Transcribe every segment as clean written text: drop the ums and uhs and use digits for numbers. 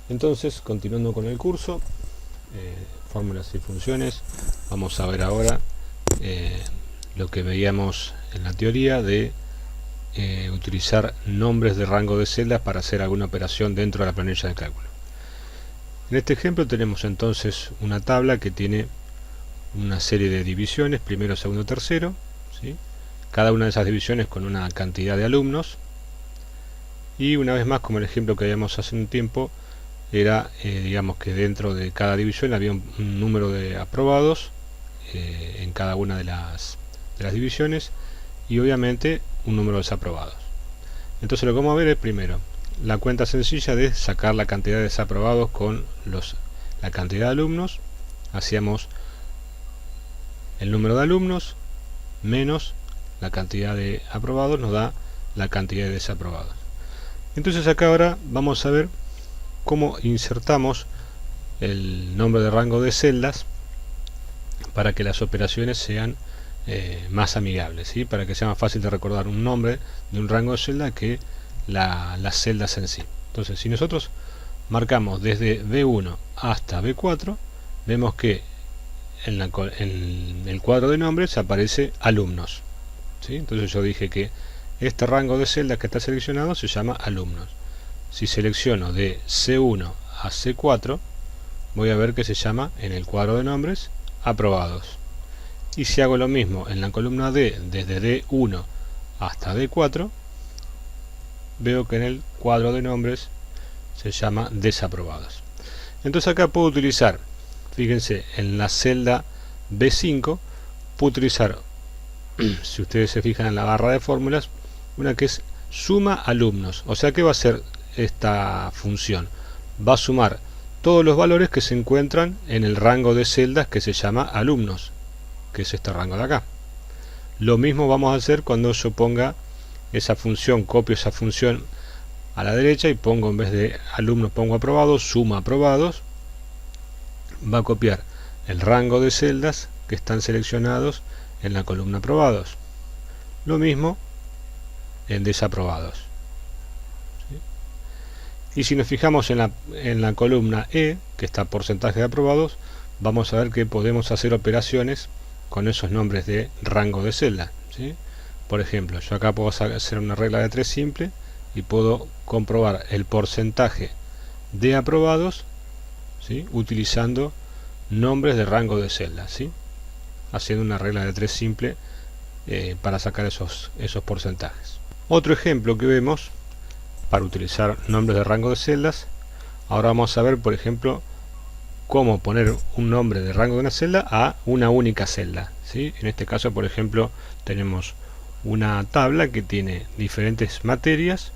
Entonces, continuando con el curso, fórmulas y funciones, vamos a ver ahora lo que veíamos en la teoría de utilizar nombres de rango de celdas para hacer alguna operación dentro de la planilla de cálculo. En este ejemplo tenemos entonces una tabla que tiene una serie de divisiones, primero, segundo, tercero, ¿sí? Cada una de esas divisiones con una cantidad de alumnos, y una vez más, como el ejemplo que habíamos hace un tiempo, era digamos que dentro de cada división había un número de aprobados en cada una de las divisiones, y obviamente un número de desaprobados. Entonces lo que vamos a ver es primero la cuenta sencilla de sacar la cantidad de desaprobados con la cantidad de alumnos. Hacíamos el número de alumnos menos la cantidad de aprobados, nos da la cantidad de desaprobados. Entonces acá ahora vamos a ver cómo insertamos el nombre de rango de celdas para que las operaciones sean más amigables, ¿sí? Para que sea más fácil de recordar un nombre de un rango de celda que las celdas en sí. Entonces, si nosotros marcamos desde B1 hasta B4, vemos que en el cuadro de nombres aparece alumnos, ¿sí? Entonces yo dije que este rango de celdas que está seleccionado se llama alumnos. Si selecciono de C1 a C4, voy a ver que se llama en el cuadro de nombres aprobados. Y si hago lo mismo en la columna D, desde D1 hasta D4, veo que en el cuadro de nombres se llama desaprobados. Entonces acá puedo utilizar, fíjense, en la celda B5 puedo utilizar, si ustedes se fijan en la barra de fórmulas, una que es suma alumnos. O sea que va a ser esta función, va a sumar todos los valores que se encuentran en el rango de celdas que se llama alumnos, que es este rango de acá. Lo mismo vamos a hacer cuando yo ponga esa función, copio esa función a la derecha y pongo, en vez de alumnos pongo aprobados, suma aprobados, va a copiar el rango de celdas que están seleccionados en la columna aprobados. Lo mismo en desaprobados. Y si nos fijamos en la columna E, que está porcentaje de aprobados, vamos a ver que podemos hacer operaciones con esos nombres de rango de celda, ¿sí? Por ejemplo, yo acá puedo hacer una regla de 3 simple y puedo comprobar el porcentaje de aprobados, ¿sí? Utilizando nombres de rango de celda, ¿sí? Haciendo una regla de 3 simple para sacar esos porcentajes. Otro ejemplo que vemos para utilizar nombres de rango de celdas, ahora vamos a ver, por ejemplo, cómo poner un nombre de rango de una celda a una única celda, ¿sí? En este caso, por ejemplo, tenemos una tabla que tiene diferentes materias,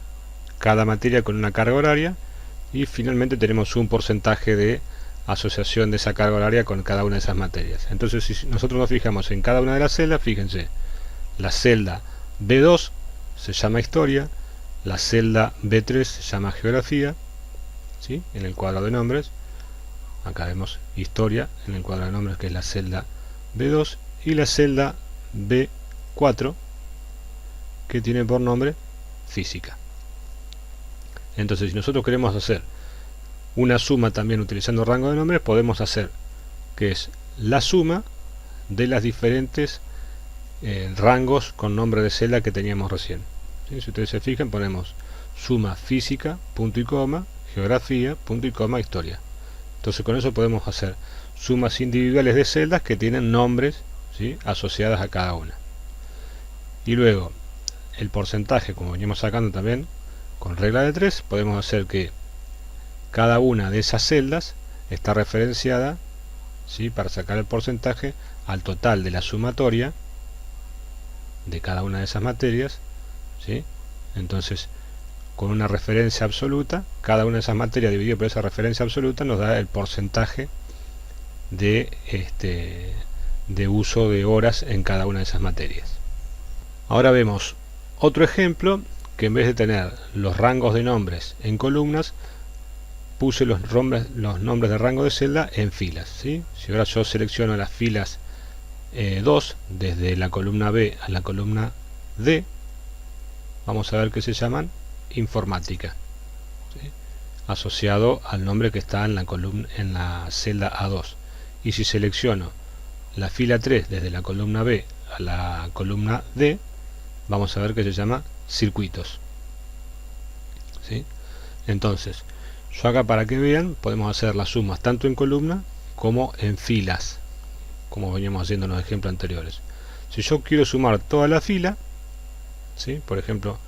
cada materia con una carga horaria, y finalmente tenemos un porcentaje de asociación de esa carga horaria con cada una de esas materias. Entonces, si nosotros nos fijamos en cada una de las celdas, fíjense, la celda B2 se llama historia, la celda B3 se llama geografía, ¿sí? En el cuadro de nombres, acá vemos historia en el cuadro de nombres, que es la celda B2, y la celda B4 que tiene por nombre física. Entonces, si nosotros queremos hacer una suma también utilizando rango de nombres, podemos hacer que es la suma de las diferentes rangos con nombre de celda que teníamos recién. ¿Sí? Si ustedes se fijan, ponemos suma física, punto y coma, geografía, punto y coma, historia. Entonces con eso podemos hacer sumas individuales de celdas que tienen nombres, ¿sí? Asociadas a cada una. Y luego el porcentaje, como venimos sacando también con regla de 3, podemos hacer que cada una de esas celdas está referenciada, ¿sí? Para sacar el porcentaje al total de la sumatoria de cada una de esas materias, ¿sí? Entonces, con una referencia absoluta, cada una de esas materias dividido por esa referencia absoluta nos da el porcentaje de uso de horas en cada una de esas materias. Ahora vemos otro ejemplo que, en vez de tener los rangos de nombres en columnas, puse los nombres de rango de celda en filas, ¿sí? Si ahora yo selecciono las filas 2 desde la columna B a la columna D, vamos a ver que se llaman informática, ¿sí? asociado al nombre que está en la columna, en la celda A2. Y si selecciono la fila 3 desde la columna B a la columna D, vamos a ver que se llama circuitos. ¿Sí? Entonces, yo acá, para que vean, podemos hacer las sumas tanto en columna como en filas, como veníamos haciendo en los ejemplos anteriores. Si yo quiero sumar toda la fila, ¿sí? Por ejemplo,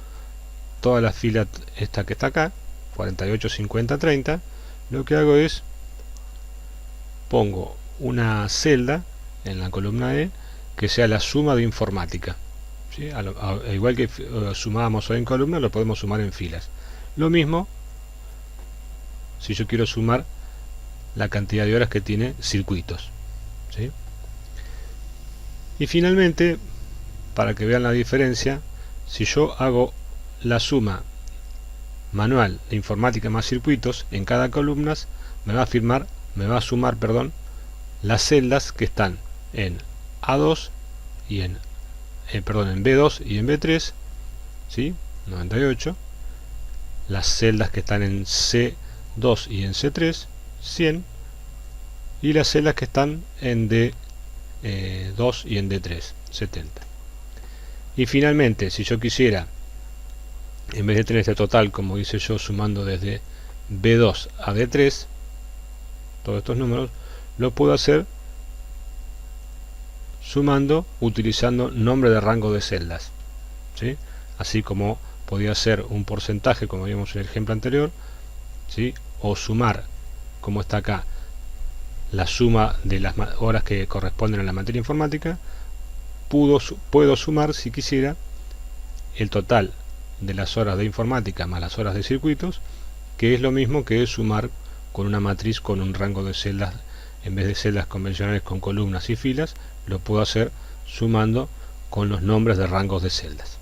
toda la fila esta que está acá, 48, 50, 30, lo que hago es pongo una celda en la columna E que sea la suma de informática, ¿sí? Igual que sumábamos hoy en columna, lo podemos sumar en filas. Lo mismo si yo quiero sumar la cantidad de horas que tiene circuitos, ¿sí? Y finalmente, para que vean la diferencia, si yo hago la suma manual de informática más circuitos en cada columna, me va a sumar las celdas que están en A2 y en B2 y en B3, ¿sí? 98, las celdas que están en C2 y en C3, 100, y las celdas que están en D2 y en D3, 70. Y finalmente, si yo quisiera, en vez de tener este total como hice yo sumando desde B2 a D3, todos estos números, lo puedo hacer sumando utilizando nombre de rango de celdas, ¿sí? Así como podía ser un porcentaje, como vimos en el ejemplo anterior, ¿sí? O sumar, como está acá, la suma de las horas que corresponden a la materia informática. Puedo sumar, si quisiera, el total de las horas de informática más las horas de circuitos, que es lo mismo que sumar con una matriz con un rango de celdas. En vez de celdas convencionales con columnas y filas, lo puedo hacer sumando con los nombres de rangos de celdas.